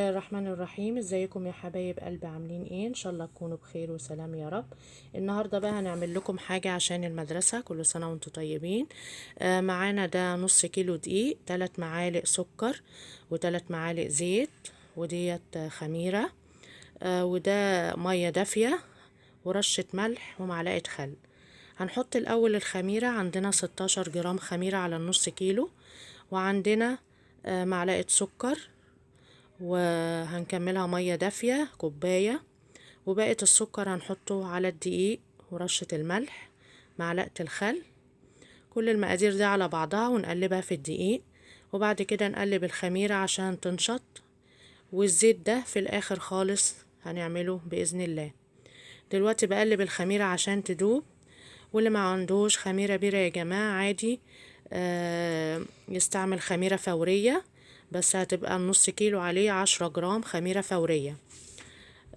الله الرحمن الرحيم. ازيكم يا حبايب قلبي؟ عاملين ايه؟ ان شاء الله تكونوا بخير وسلام يا رب. النهارده بقى هنعمل لكم حاجه عشان المدرسه. كل سنه وانتم طيبين. معانا ده نص كيلو دقيق، 3 معالق سكر، و3 معالق زيت، وديت خميره، وده ميه دافيه، ورشه ملح، ومعلقه خل. هنحط الاول الخميره. عندنا 16 جرام خميره على النص كيلو، وعندنا معلقه سكر، وهنكملها مية دافية كوباية، وباقة السكر هنحطه على الدقيق، ورشة الملح، معلقة الخل. كل المقادير دي على بعضها ونقلبها في الدقيق، وبعد كده نقلب الخميرة عشان تنشط، والزيت ده في الآخر خالص هنعمله بإذن الله. دلوقتي بقلب الخميرة عشان تدوب. واللي ما عندوش خميرة بيرة يا جماعة عادي يستعمل خميرة فورية، بس هتبقى النص كيلو عليه 10 جرام خميرة فورية.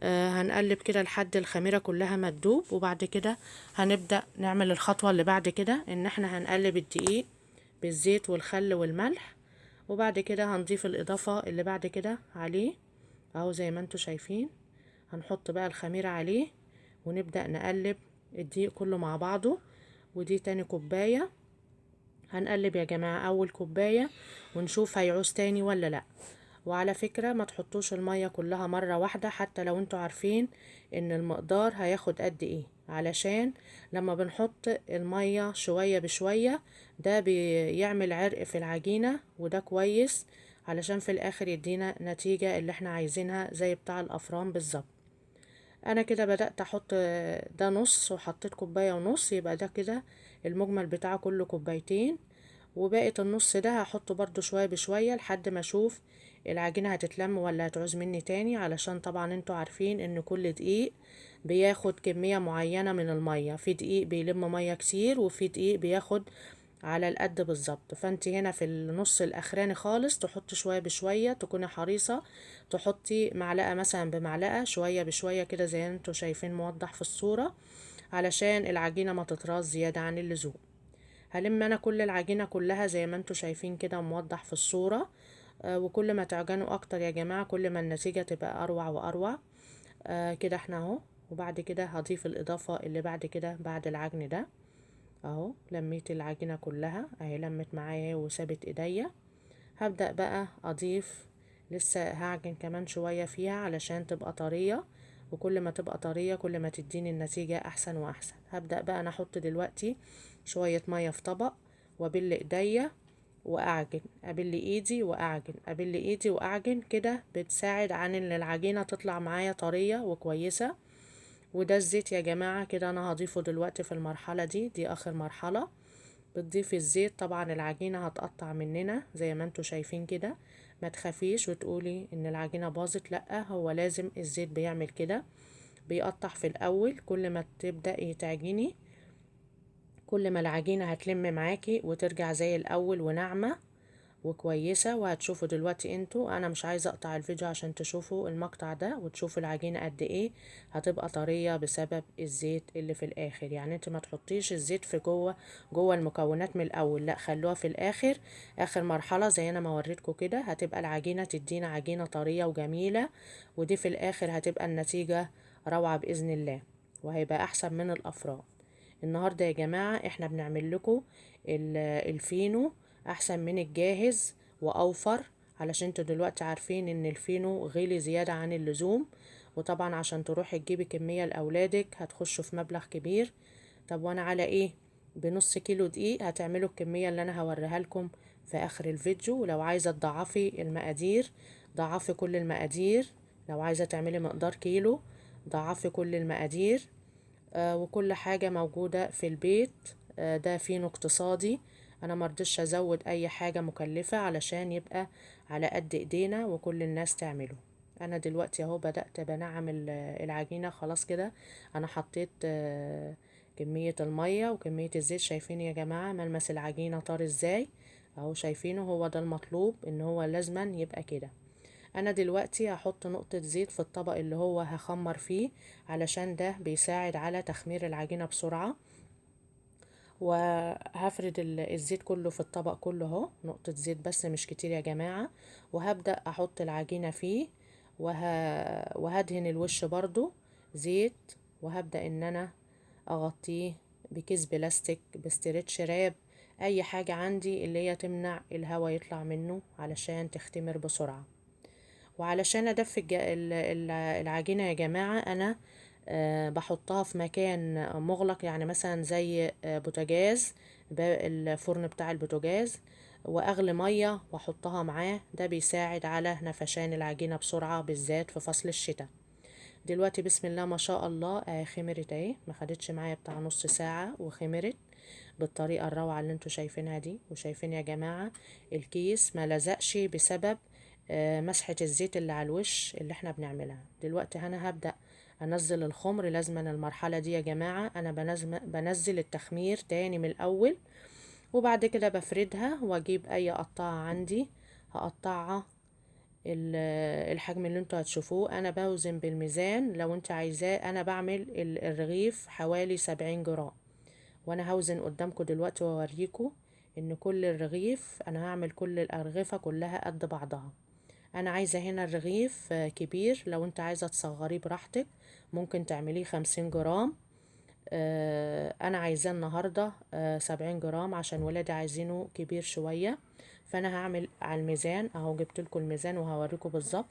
هنقلب كده لحد الخميرة كلها ما تدوب، وبعد كده هنبدأ نعمل الخطوة اللي بعد كده، ان احنا هنقلب الدقيق بالزيت والخل والملح، وبعد كده هنضيف الإضافة اللي بعد كده عليه اهو زي ما انتوا شايفين. هنحط بقى الخميرة عليه، ونبدأ نقلب الدقيق كله مع بعضه. ودي تاني كوباية. هنقلب يا جماعة أول كوباية ونشوف هيعوز تاني ولا لأ. وعلى فكرة ما تحطوش المية كلها مرة واحدة، حتى لو انتوا عارفين ان المقدار هياخد قد ايه، علشان لما بنحط المية شوية بشوية ده بيعمل عرق في العجينة، وده كويس علشان في الاخر يدينا نتيجة اللي احنا عايزينها زي بتاع الافران بالظبط. انا كده بدأت احط ده نص، وحطيت كوباية ونص، يبقى ده كده المجمل بتاعه كله كوبايتين. وباقي النص ده هحطه برضو شوية بشوية لحد ما اشوف العجينة هتتلم ولا هتعوز مني تاني، علشان طبعا انتوا عارفين ان كل دقيق بياخد كمية معينة من المية. في دقيق بيلم مية كتير، وفي دقيق بياخد على القد بالظبط. فانت هنا في النص الاخراني خالص تحطي شوية بشوية، تكوني حريصة تحطي معلقة مثلا بمعلقة، شوية بشوية كده زي انتوا شايفين موضح في الصورة، علشان العجينة ما تطراز زيادة عن اللزوم. هلم انا كل العجينة كلها زي ما انتوا شايفين كده موضح في الصورة. وكل ما تعجنوا اكتر يا جماعة كل ما النتيجة تبقى اروع واروع. كده احنا اهو. وبعد كده هضيف الاضافة اللي بعد كده بعد العجن ده اهو. لميت العجينة كلها اهي، لمت معايا وسابت ايديا. هبدأ بقى اضيف، لسه هعجن كمان شوية فيها علشان تبقى طرية، وكل ما تبقى طرية كل ما تديني النتيجة احسن واحسن. هبدأ بقى انا احط دلوقتي شوية مية في طبق، وابل ايديا واعجن، ابل ايدي واعجن، ابل ايدي واعجن. كده بتساعد عن ان العجينة تطلع معايا طرية وكويسة. وده الزيت يا جماعة كده انا هضيفه دلوقتي في المرحلة دي اخر مرحلة. بتضيفي الزيت، طبعا العجينة هتقطع مننا زي ما انتوا شايفين كده. ما تخافيش وتقولي ان العجينة باظت، لا، هو لازم الزيت بيعمل كده، بيقطع في الاول. كل ما تبدأي تعجني كل ما العجينة هتلم معاكي وترجع زي الاول وناعمة وكويسة. وهتشوفوا دلوقتي انتوا، انا مش عايزة اقطع الفيديو عشان تشوفوا المقطع ده وتشوفوا العجينة قد ايه هتبقى طرية بسبب الزيت اللي في الاخر. يعني انت ما تحطيش الزيت في جوه المكونات من الاول، لا، خلوها في الاخر، اخر مرحلة زي انا ما وريتكم كده. هتبقى العجينة تدينا عجينة طرية وجميلة، ودي في الاخر هتبقى النتيجة روعة باذن الله، وهيبقى احسن من الافران. النهاردة يا جماعة احنا بنعمل لكم الفينو احسن من الجاهز واوفر، علشان انتوا دلوقتي عارفين ان الفينو غلي زيادة عن اللزوم، وطبعا عشان تروحي تجيبي كمية لاولادك هتخشوا في مبلغ كبير. طب وانا على ايه؟ بنص كيلو دقيق هتعملوا الكمية اللي انا هوريها لكم في اخر الفيديو. ولو عايزة تضعفي المقادير ضعفي كل المقادير، لو عايزة تعملي مقدار كيلو ضعفي كل المقادير. وكل حاجة موجودة في البيت. ده فينو اقتصادي، انا مرضتش ازود اي حاجة مكلفة علشان يبقى على قد ايدينا وكل الناس تعمله. انا دلوقتي اهو بدأت بنعم العجينة خلاص كده. انا حطيت كمية المية وكمية الزيت، شايفين يا جماعة ملمس العجينة طار ازاي اهو، شايفينه؟ هو ده المطلوب، ان هو لازما يبقى كده. انا دلوقتي هحط نقطة زيت في الطبق اللي هو هخمر فيه، علشان ده بيساعد على تخمير العجينة بسرعة. وهفرد الزيت كله في الطبق كله اهو، نقطة زيت بس مش كتير يا جماعة. وهبدأ احط العجينة فيه، وهدهن الوش برضو زيت، وهبدأ ان انا اغطيه بكيس بلاستيك، بستريتش راب، اي حاجة عندي اللي هي تمنع الهواء يطلع منه علشان تختمر بسرعة. وعلشان ادفي العجينة يا جماعة، انا بحطها في مكان مغلق، يعني مثلا زي بوتاجاز، الفرن بتاع البوتاجاز، واغلي مية واحطها معاه، ده بيساعد على نفشان العجينة بسرعة بالذات في فصل الشتاء. دلوقتي بسم الله ما شاء الله خمرت اهي، ما خدتش معايا بتاع نص ساعة وخمرت بالطريقة الروعة اللي انتوا شايفينها دي. وشايفين يا جماعة الكيس ما لزقش بسبب مسحة الزيت اللي على الوش اللي احنا بنعملها. دلوقتي انا هبدأ انزل الخمر. لازما المرحلة دي يا جماعة انا بنزل التخمير تاني من الاول، وبعد كده بفردها واجيب اي قطاعة عندي هقطعها الحجم اللي انتوا هتشوفوه. انا بوزن بالميزان لو انت عايزاه. انا بعمل الرغيف حوالي 70 جرام، وانا هوزن قدامكم دلوقتي واوريكم ان كل الرغيف انا هعمل كل الارغفة كلها قد بعضها. انا عايزة هنا الرغيف كبير، لو انت عايزة تصغريه براحتك ممكن تعمليه 50 جرام. انا عايزاه النهاردة 70 جرام عشان ولادي عايزينه كبير شوية. فانا هعمل على الميزان اهو، جبت لكم الميزان وهوريكم بالظبط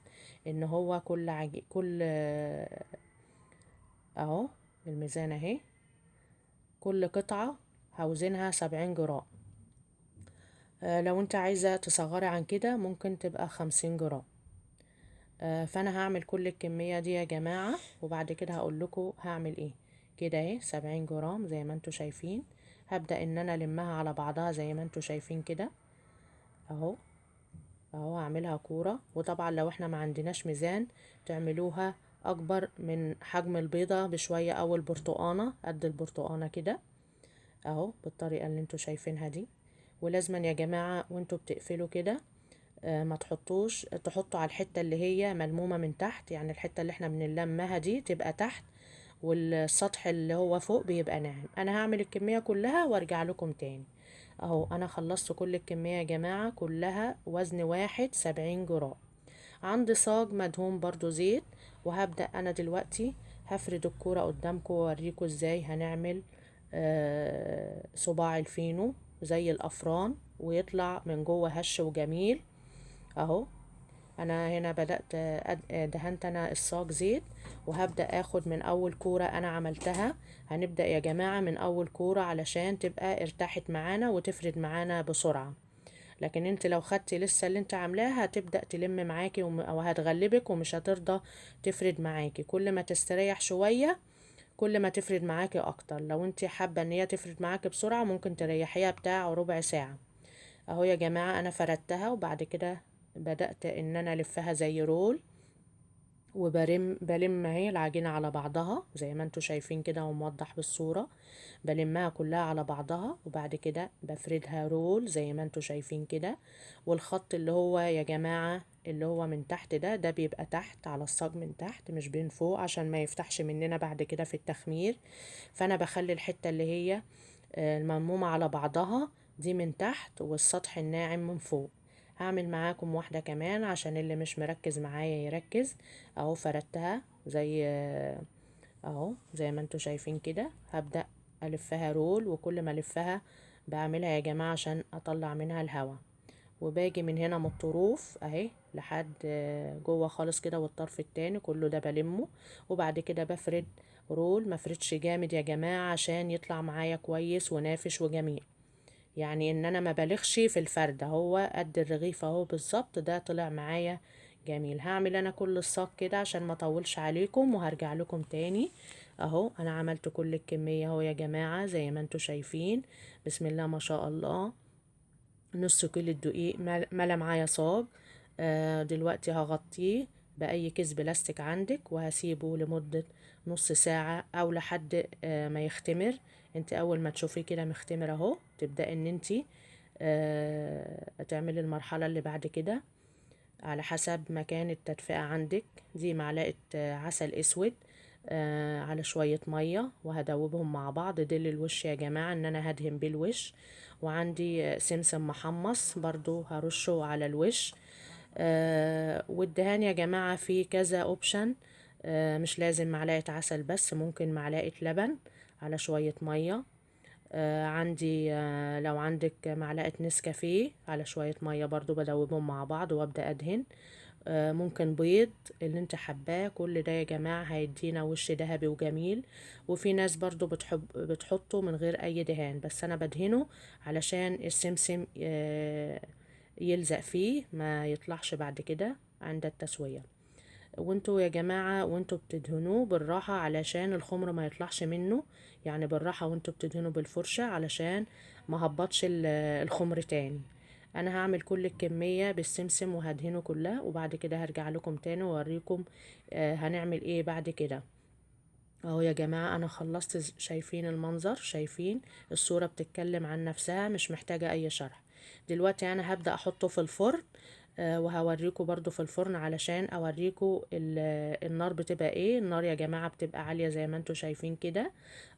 ان هو كل اهو الميزان اهي، كل قطعة هوزنها 70 جرام. لو انت عايزة تصغري عن كده ممكن تبقى 50 جرام. فانا هعمل كل الكمية دي يا جماعة، وبعد كده هقول لكم هعمل ايه. كده اهي 70 جرام زي ما انتوا شايفين. هبدأ ان انا المها على بعضها زي ما انتوا شايفين كده اهو. اهو هعملها كورة. وطبعا لو احنا ما عندناش ميزان تعملوها اكبر من حجم البيضة بشوية، او البرتقانة قد البرتقانة كده اهو بالطريقة اللي انتوا شايفينها دي. ولازما يا جماعة وانتوا بتقفلوا كده ما تحطوا على الحتة اللي هي ملمومة من تحت، يعني الحتة اللي احنا بنلمها دي تبقى تحت، والسطح اللي هو فوق بيبقى ناعم. انا هعمل الكمية كلها وارجع لكم تاني. اهو انا خلصت كل الكمية يا جماعة كلها، وزن واحد 70 جرام. عندي صاج مدهون برضو زيت، وهبدأ انا دلوقتي هفرد الكورة قدامكم واوريكم ازاي هنعمل صباع الفينو زي الافران، ويطلع من جوه هش وجميل اهو. انا هنا بدأت دهنت انا الصاج زيت، وهبدأ اخد من اول كورة انا عملتها. هنبدأ يا جماعة من اول كورة علشان تبقى ارتاحت معانا وتفرد معانا بسرعة. لكن انت لو خدتي لسه اللي انت عاملاها هتبدأ تلم معاكي او هتغلبك ومش هترضى تفرد معاكي. كل ما تستريح شوية كل ما تفرد معاكي اكتر. لو انت حابة ان هي تفرد معاكي بسرعة ممكن تريحيها بتاع ربع ساعة. اهو يا جماعة انا فردتها، وبعد كده بدأت ان انا الفها زي رول، بلم اهي العجينة على بعضها زي ما انتوا شايفين كده وموضح بالصورة. بلمها كلها على بعضها، وبعد كده بفردها رول زي ما انتوا شايفين كده. والخط اللي هو يا جماعة اللي هو من تحت ده بيبقى تحت على الصاج من تحت مش بين فوق، عشان ما يفتحش مننا بعد كده في التخمير. فانا بخلي الحتة اللي هي الملمومة على بعضها دي من تحت، والسطح الناعم من فوق. هعمل معاكم واحدة كمان عشان اللي مش مركز معايا يركز. اهو فردتها زي اهو زي ما انتوا شايفين كده. هبدأ الفها رول، وكل ما الفها بعملها يا جماعة عشان اطلع منها الهواء. وباجي من هنا من الطروف اهي لحد جوه خالص كده، والطرف التاني كله ده بلمه. وبعد كده بفرد رول، مفردش جامد يا جماعة عشان يطلع معايا كويس ونافش وجميل. يعني ان انا ما بالغش في الفرد، هو قد الرغيف اهو بالظبط، ده طلع معايا جميل. هعمل انا كل الصاج كده عشان ما اطولش عليكم وهرجع لكم تاني. اهو انا عملت كل الكمية اهو يا جماعة زي ما انتوا شايفين. بسم الله ما شاء الله. نص كيلو الدقيق ملا معايا صاج. دلوقتي هغطيه بأي كيس بلاستيك عندك، وهسيبه لمدة نص ساعة أو لحد ما يختمر. انت أول ما تشوفيه كده مختمر اهو تبدأ ان انت تعملي المرحلة اللي بعد كده على حسب مكان التدفئة عندك. دي معلقة عسل اسود على شوية مية، وهدوبهم مع بعض. ده للوش يا جماعة ان انا هدهن بالوش. وعندي سمسم محمص برضو هرشه على الوش. والدهان يا جماعة في كذا اوبشن. مش لازم معلقة عسل بس، ممكن معلقة لبن على شوية مية. عندي لو عندك معلقة نسكافيه على شوية مية برضو بدوبهم مع بعض وابدأ ادهن. ممكن بيض اللي انت حباه. كل ده يا جماعة هيدينا وش ذهبي وجميل. وفي ناس برضو بتحطه من غير اي دهان، بس انا بدهنه علشان السمسم يلزق فيه ما يطلعش بعد كده عند التسوية. وانتوا يا جماعة وانتوا بتدهنوه بالراحة علشان الخمر ما يطلعش منه، يعني بالراحة وانتوا بتدهنوا بالفرشة علشان ما هبطش الخمر تاني. انا هعمل كل الكمية بالسمسم وهدهنه كلها، وبعد كده هرجع لكم تاني واوريكم هنعمل ايه بعد كده. اهو يا جماعة انا خلصت. شايفين المنظر؟ شايفين الصورة بتتكلم عن نفسها، مش محتاجة اي شرح. دلوقتي انا هبدأ احطه في الفرن. وهوريكم برضو في الفرن علشان اوريكم النار بتبقى ايه. النار يا جماعة بتبقى عالية زي ما انتوا شايفين كده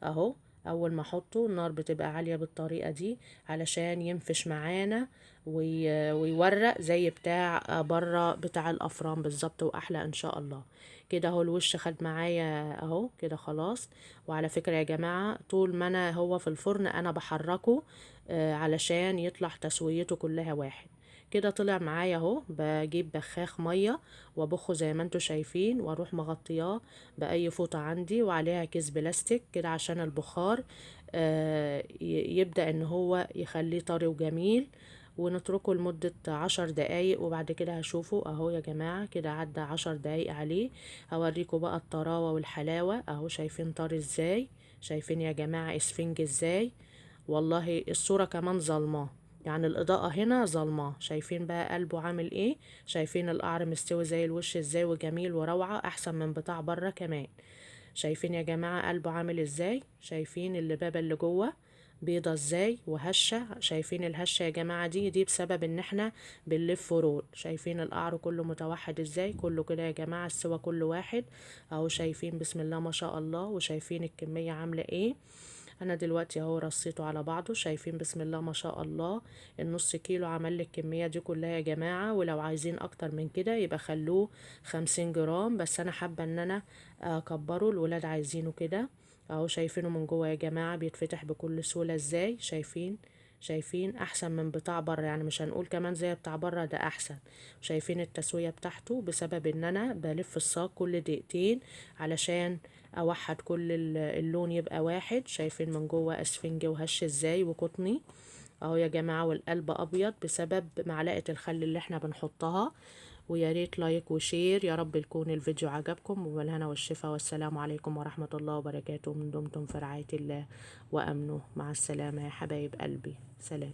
اهو. اول ما احطه النار بتبقى عالية بالطريقة دي علشان ينفش معانا ويورق زي بتاع بره بتاع الافران بالظبط، واحلى ان شاء الله. كده اهو الوش خد معايا اهو كده خلاص. وعلى فكرة يا جماعة طول ما انا هو في الفرن انا بحركه علشان يطلع تسويته كلها واحد. كده طلع معايا اهو. بجيب بخاخ ميه وابخه زي ما انتوا شايفين، واروح مغطياه باي فوطه عندي وعليها كيس بلاستيك كده عشان البخار يبدأ ان هو يخليه طري وجميل. ونتركه لمدة 10 دقايق، وبعد كده هشوفه اهو يا جماعة كده عدى 10 دقايق عليه. هوريكم بقى الطراوة والحلاوة اهو. شايفين طري ازاي؟ شايفين يا جماعة اسفنج ازاي؟ والله الصورة كمان ظلماه، يعني الإضاءة هنا ظلماه. شايفين بقى قلبه عامل ايه؟ شايفين القعر مستوي زي الوش ازاي وجميل وروعة احسن من بتاع بره كمان. شايفين يا جماعة قلبه عامل ازاي؟ شايفين اللبابة اللي جوه بيضة ازاي وهشة؟ شايفين الهشة يا جماعة؟ دي بسبب ان احنا بنلف رول. شايفين القعر كله متوحد ازاي؟ كله كده يا جماعة السوا كله واحد اهو. شايفين بسم الله ما شاء الله. وشايفين الكمية عاملة ايه؟ انا دلوقتي اهو رصيته على بعضه. شايفين بسم الله ما شاء الله. النص كيلو عمل لي الكمية دي كلها يا جماعة. ولو عايزين اكتر من كده يبقى خلوه 50 جرام، بس انا حابة ان انا اكبره. الولاد عايزينه كده اهو. شايفينه من جوه يا جماعة بيتفتح بكل سهولة ازاي؟ شايفين؟ شايفين احسن من بتاع بره، يعني مش هنقول كمان زي بتاع بره، ده احسن. شايفين التسوية بتاعته بسبب ان انا بلف الصاج كل دقيقتين علشان اوحد كل اللون يبقى واحد. شايفين من جوه اسفنجي وهش ازاي وقطني اهو يا جماعة. والقلب ابيض بسبب معلقة الخل اللي احنا بنحطها. ويا ريت لايك وشير. يا رب يكون الفيديو عجبكم، وبالهنا والشفا، والسلام عليكم ورحمة الله وبركاته. من دمتم في رعاية الله وأمنه. مع السلامة يا حبايب قلبي. سلام.